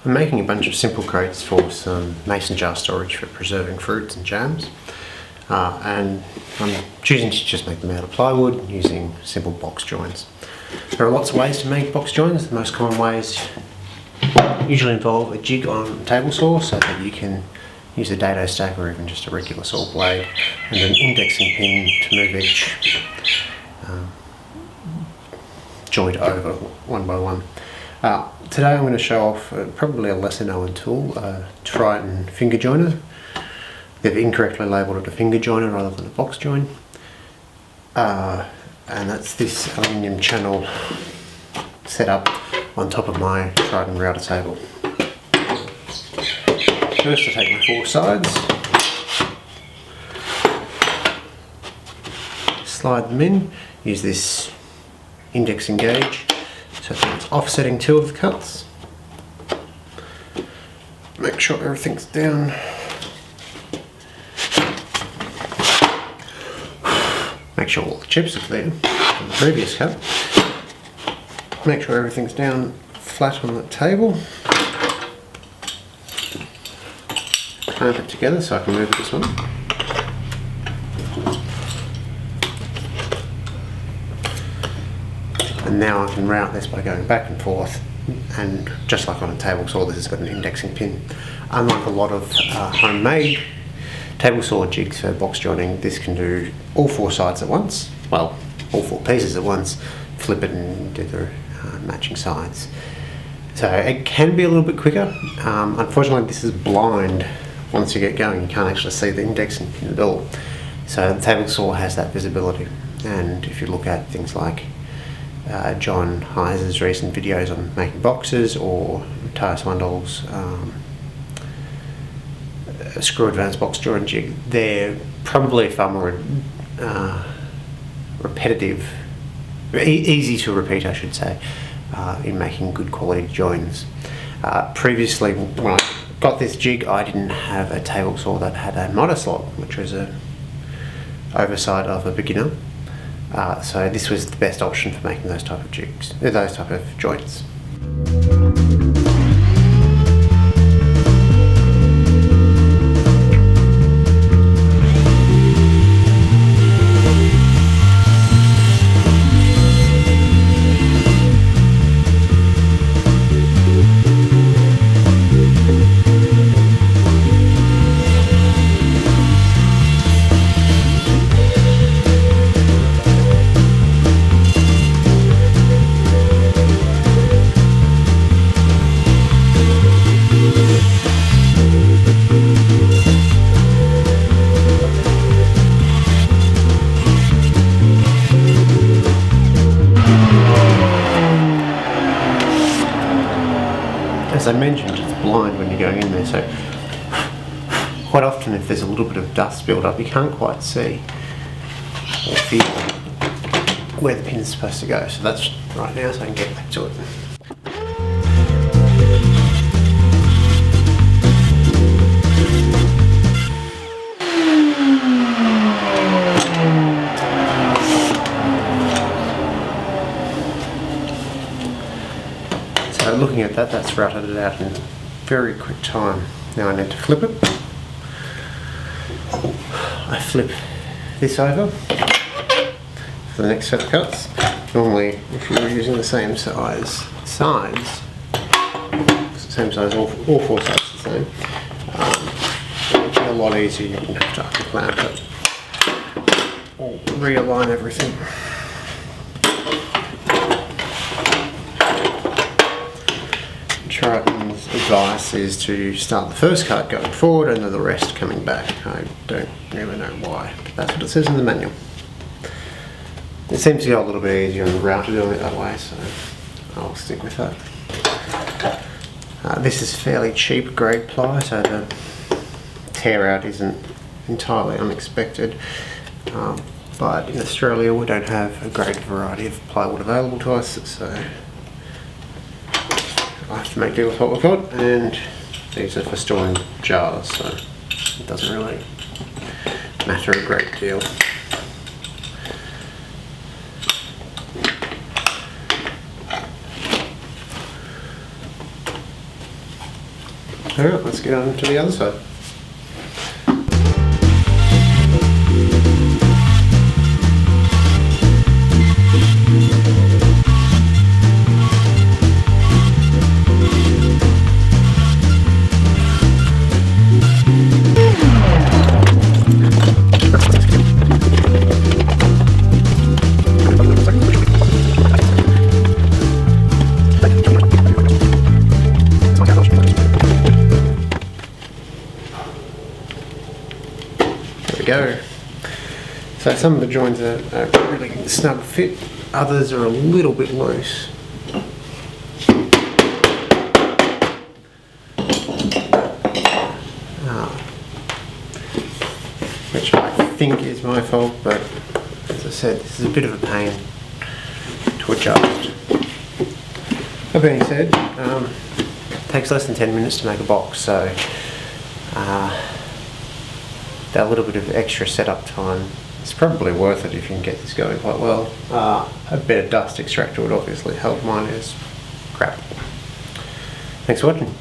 I'm making a bunch of simple crates for some mason jar storage for preserving fruits and jams, and I'm choosing to just make them out of plywood using simple box joins. There are lots of ways to make box joins. The most common ways usually involve a jig on a table saw so that you can use a dado stack or even just a regular saw blade and an indexing pin to move each joint over one by one. Today I'm going to show off probably a lesser known tool, a Triton finger joiner. They've incorrectly labelled it a finger joiner rather than a box join. And that's this aluminium channel set up on top of my Triton router table. First I take my four sides, slide them in, use this indexing gauge so that it's offsetting two of the cuts. Make sure everything's down. Make sure all the chips are clear from the previous cut. Make sure everything's down flat on the table. Clamp it together so I can move this one. And now I can route this by going back and forth, and just like on a table saw, this has got an indexing pin. Unlike a lot of homemade table saw jigs for box joining, this can do all four sides at once, well, all four pieces at once, flip it and do the matching sides. So it can be a little bit quicker. Unfortunately this is blind. Once you get going you can't actually see the indexing pin at all. So the table saw has that visibility, and if you look at things like John Heiser's recent videos on making boxes, or Matthias Wandol's screw advanced box join jig, they're probably far more repetitive, easy to repeat I should say, in making good quality joins. Previously when I got this jig I didn't have a table saw that had a miter slot, which was an oversight of a beginner. So this was the best option for making those type of jigs, those type of joints. As I mentioned, it's blind when you're going in there, so quite often if there's a little bit of dust build up you can't quite see or feel where the pin's supposed to go. So that's right now, so I can get back to it. So looking at that, that's routed it out in very quick time. Now I need to flip it. I flip this over for the next set of cuts. Normally, if you were using the same size sides, same size, all four sides the same, it would be a lot easier. You wouldn't have to clamp it or realign everything. Triton's advice is to start the first cut going forward and then the rest coming back. I don't really know why, but that's what it says in the manual. It seems to go a little bit easier on the router doing it that way, so I'll stick with that. This is fairly cheap grade ply, so the tear out isn't entirely unexpected. But in Australia we don't have a great variety of plywood available to us, so I have to make do with what we've got, and these are for storing jars, so it doesn't really matter a great deal. Alright, let's get on to the other side. Go. So some of the joints are really snug fit, others are a little bit loose. Which I think is my fault, but as I said, this is a bit of a pain to adjust. That being said, it takes less than 10 minutes to make a box, so that little bit of extra setup time is probably worth it if you can get this going quite well. A better dust extractor would obviously help. Mine is crap. Thanks for watching.